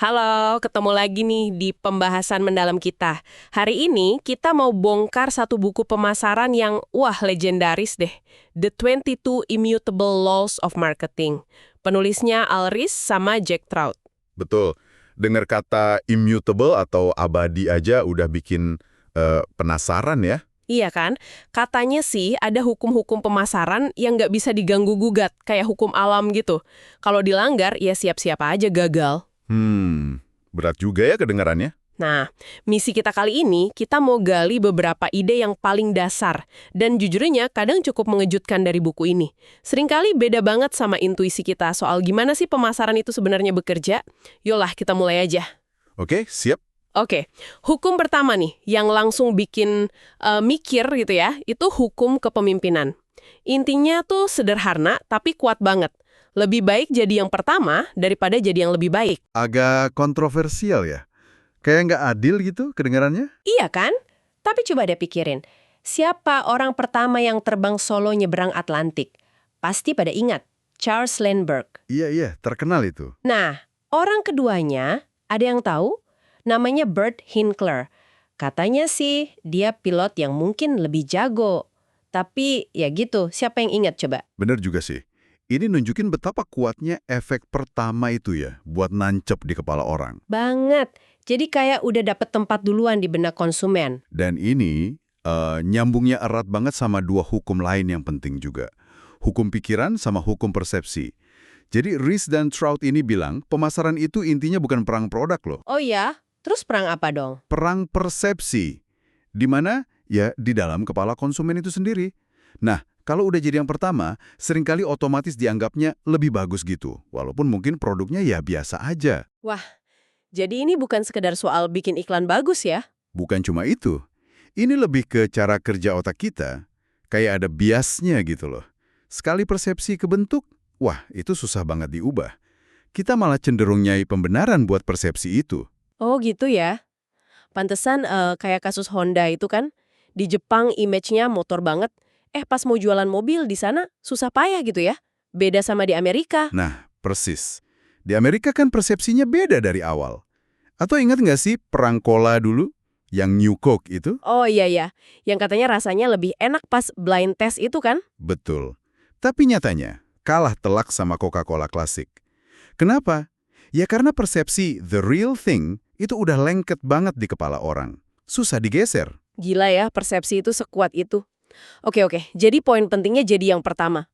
Halo, ketemu lagi nih di pembahasan mendalam kita. Hari ini kita mau bongkar satu buku pemasaran yang legendaris deh. The 22 Immutable Laws of Marketing. Penulisnya Al Ries sama Jack Trout. Betul. Dengar kata immutable atau abadi aja udah bikin penasaran ya. Iya kan? Katanya sih ada hukum-hukum pemasaran yang nggak bisa diganggu-gugat, kayak hukum alam gitu. Kalau dilanggar, ya siap-siap aja gagal. Berat juga ya kedengarannya. Nah, misi kita kali ini, kita mau gali beberapa ide yang paling dasar. Dan jujurnya, kadang cukup mengejutkan dari buku ini. Seringkali beda banget sama intuisi kita soal gimana sih pemasaran itu sebenarnya bekerja. Yolah, kita mulai aja. Oke, siap. Oke, hukum pertama nih, yang langsung bikin mikir gitu ya, itu hukum kepemimpinan. Intinya tuh sederhana, tapi kuat banget. Lebih baik jadi yang pertama daripada jadi yang lebih baik. Agak kontroversial ya. Kayak nggak adil gitu kedengarannya. Iya kan? Tapi coba deh pikirin, siapa orang pertama yang terbang solo nyebrang Atlantik? Pasti pada ingat, Charles Lindbergh. Iya, terkenal itu. Nah, orang keduanya, ada yang tahu? Namanya Burt Hinkler. Katanya sih, dia pilot yang mungkin lebih jago. Tapi ya gitu, siapa yang ingat coba? Bener juga sih. Ini nunjukin betapa kuatnya efek pertama itu ya, buat nancep di kepala orang. Banget. Jadi kayak udah dapet tempat duluan di benak konsumen. Dan ini nyambungnya erat banget sama dua hukum lain yang penting juga. Hukum pikiran sama hukum persepsi. Jadi Ries dan Trout ini bilang, pemasaran itu intinya bukan perang produk loh. Oh ya? Terus perang apa dong? Perang persepsi. Di mana? Ya, di dalam kepala konsumen itu sendiri. Nah, kalau udah jadi yang pertama, seringkali otomatis dianggapnya lebih bagus gitu. Walaupun mungkin produknya ya biasa aja. Wah, jadi ini bukan sekedar soal bikin iklan bagus ya? Bukan cuma itu. Ini lebih ke cara kerja otak kita. Kayak ada biasnya gitu loh. Sekali persepsi kebentuk, wah itu susah banget diubah. Kita malah cenderung nyai pembenaran buat persepsi itu. Oh gitu ya. Pantesan kayak kasus Honda itu kan, di Jepang image-nya motor banget. Pas mau jualan mobil di sana susah payah gitu ya. Beda sama di Amerika. Nah, persis. Di Amerika kan persepsinya beda dari awal. Atau ingat nggak sih perang cola dulu? Yang New Coke itu? Oh iya, yang katanya rasanya lebih enak pas blind test itu kan? Betul. Tapi nyatanya, kalah telak sama Coca-Cola klasik. Kenapa? Ya karena persepsi the real thing itu udah lengket banget di kepala orang. Susah digeser. Gila ya, persepsi itu sekuat itu. Oke, jadi poin pentingnya jadi yang pertama.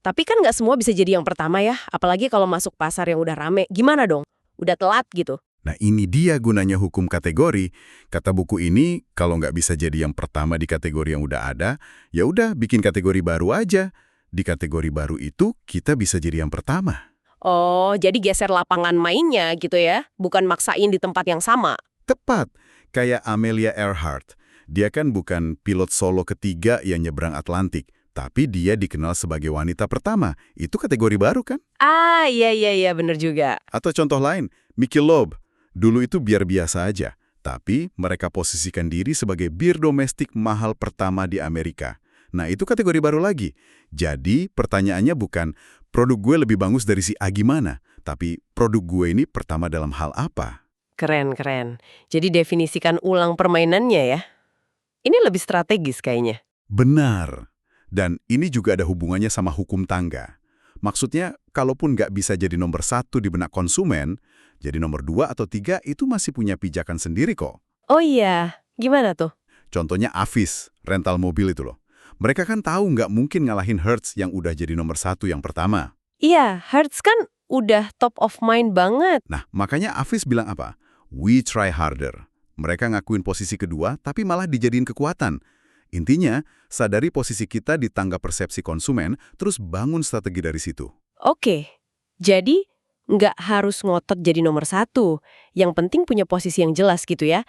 Tapi kan nggak semua bisa jadi yang pertama ya, apalagi kalau masuk pasar yang udah rame. Gimana dong? Udah telat gitu. Nah ini dia gunanya hukum kategori. Kata buku ini, kalau nggak bisa jadi yang pertama di kategori yang udah ada, ya udah bikin kategori baru aja. Di kategori baru itu, kita bisa jadi yang pertama. Oh, jadi geser lapangan mainnya gitu ya? Bukan maksain di tempat yang sama? Tepat, kayak Amelia Earhart. Dia kan bukan pilot solo ketiga yang nyebrang Atlantik, tapi dia dikenal sebagai wanita pertama. Itu kategori baru kan? Ah, iya, bener juga. Atau contoh lain, Mickey Loeb. Dulu itu biar biasa aja, tapi mereka posisikan diri sebagai bir domestik mahal pertama di Amerika. Nah, itu kategori baru lagi. Jadi, pertanyaannya bukan produk gue lebih bagus dari si A gimana, tapi produk gue ini pertama dalam hal apa? Keren. Jadi definisikan ulang permainannya ya. Ini lebih strategis kayaknya. Benar. Dan ini juga ada hubungannya sama hukum tangga. Maksudnya, kalaupun nggak bisa jadi nomor satu di benak konsumen, jadi nomor 2 atau 3 itu masih punya pijakan sendiri kok. Oh iya, gimana tuh? Contohnya Avis, rental mobil itu loh. Mereka kan tahu nggak mungkin ngalahin Hertz yang udah jadi nomor 1 yang pertama. Iya, Hertz kan udah top of mind banget. Nah, makanya Avis bilang apa? We try harder. Mereka ngakuin posisi kedua, tapi malah dijadiin kekuatan. Intinya, sadari posisi kita di tangga persepsi konsumen, terus bangun strategi dari situ. Oke, jadi nggak harus ngotot jadi nomor 1. Yang penting punya posisi yang jelas gitu ya.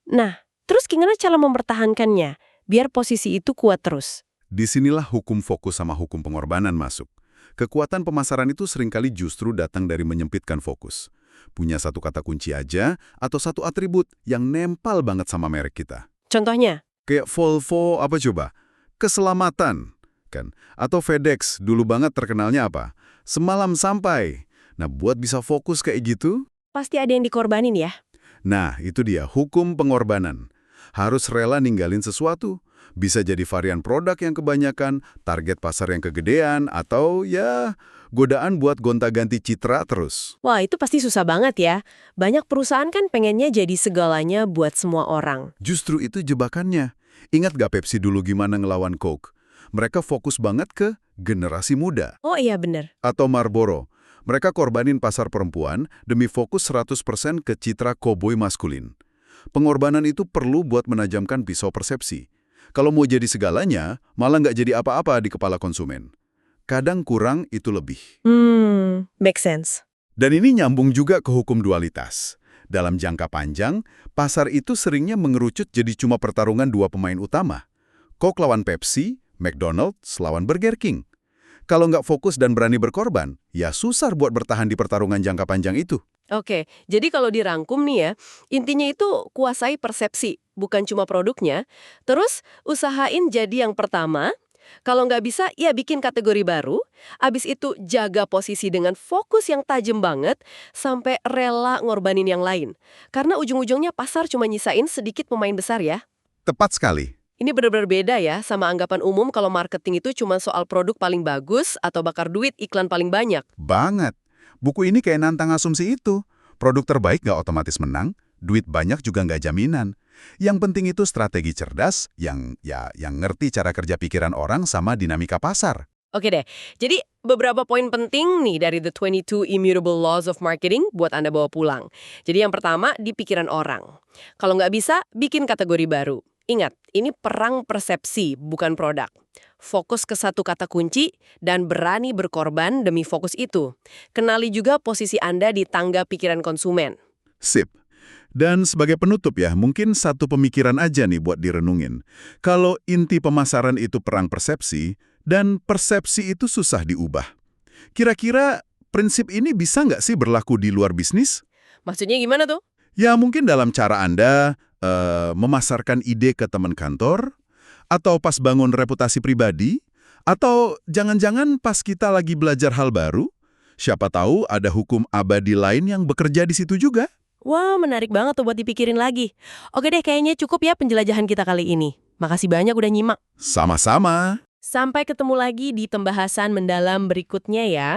Nah, terus gimana cara mempertahankannya? Biar posisi itu kuat terus. Disinilah hukum fokus sama hukum pengorbanan masuk. Kekuatan pemasaran itu seringkali justru datang dari menyempitkan fokus. Punya satu kata kunci aja, atau satu atribut yang nempel banget sama merek kita. Contohnya? Kayak Volvo apa coba? Keselamatan, kan? Atau FedEx, dulu banget terkenalnya apa? Semalam sampai. Nah, buat bisa fokus kayak gitu, pasti ada yang dikorbanin ya? Nah, itu dia, hukum pengorbanan. Harus rela ninggalin sesuatu. Bisa jadi varian produk yang kebanyakan, target pasar yang kegedean, atau ya godaan buat gonta-ganti citra terus. Wah, itu pasti susah banget ya. Banyak perusahaan kan pengennya jadi segalanya buat semua orang. Justru itu jebakannya. Ingat gak Pepsi dulu gimana ngelawan Coke? Mereka fokus banget ke generasi muda. Oh iya bener. Atau Marlboro. Mereka korbanin pasar perempuan demi fokus 100% ke citra koboi maskulin. Pengorbanan itu perlu buat menajamkan pisau persepsi. Kalau mau jadi segalanya, malah nggak jadi apa-apa di kepala konsumen. Kadang kurang itu lebih. Make sense. Dan ini nyambung juga ke hukum dualitas. Dalam jangka panjang, pasar itu seringnya mengerucut jadi cuma pertarungan dua pemain utama. Coke lawan Pepsi, McDonald's lawan Burger King. Kalau nggak fokus dan berani berkorban, ya susah buat bertahan di pertarungan jangka panjang itu. Oke, jadi kalau dirangkum nih ya, intinya itu kuasai persepsi, bukan cuma produknya. Terus usahain jadi yang pertama, kalau nggak bisa ya bikin kategori baru, abis itu jaga posisi dengan fokus yang tajam banget, sampai rela ngorbanin yang lain. Karena ujung-ujungnya pasar cuma nyisain sedikit pemain besar ya. Tepat sekali. Ini benar-benar beda ya sama anggapan umum kalau marketing itu cuma soal produk paling bagus atau bakar duit iklan paling banyak. Banget. Buku ini kayak nantang asumsi itu. Produk terbaik nggak otomatis menang, duit banyak juga nggak jaminan. Yang penting itu strategi cerdas yang ngerti cara kerja pikiran orang sama dinamika pasar. Oke deh, jadi beberapa poin penting nih dari The 22 Immutable Laws of Marketing buat Anda bawa pulang. Jadi yang pertama, di pikiran orang. Kalau nggak bisa, bikin kategori baru. Ingat, ini perang persepsi, bukan produk. Fokus ke satu kata kunci dan berani berkorban demi fokus itu. Kenali juga posisi Anda di tangga pikiran konsumen. Sip. Dan sebagai penutup ya, mungkin satu pemikiran aja nih buat direnungin. Kalau inti pemasaran itu perang persepsi, dan persepsi itu susah diubah. Kira-kira prinsip ini bisa nggak sih berlaku di luar bisnis? Maksudnya gimana tuh? Ya mungkin dalam cara Anda memasarkan ide ke teman kantor, atau pas bangun reputasi pribadi, atau jangan-jangan pas kita lagi belajar hal baru, siapa tahu ada hukum abadi lain yang bekerja di situ juga. Wah, menarik banget tuh buat dipikirin lagi. Oke deh, kayaknya cukup ya penjelajahan kita kali ini. Makasih banyak udah nyimak. Sama-sama. Sampai ketemu lagi di pembahasan mendalam berikutnya ya.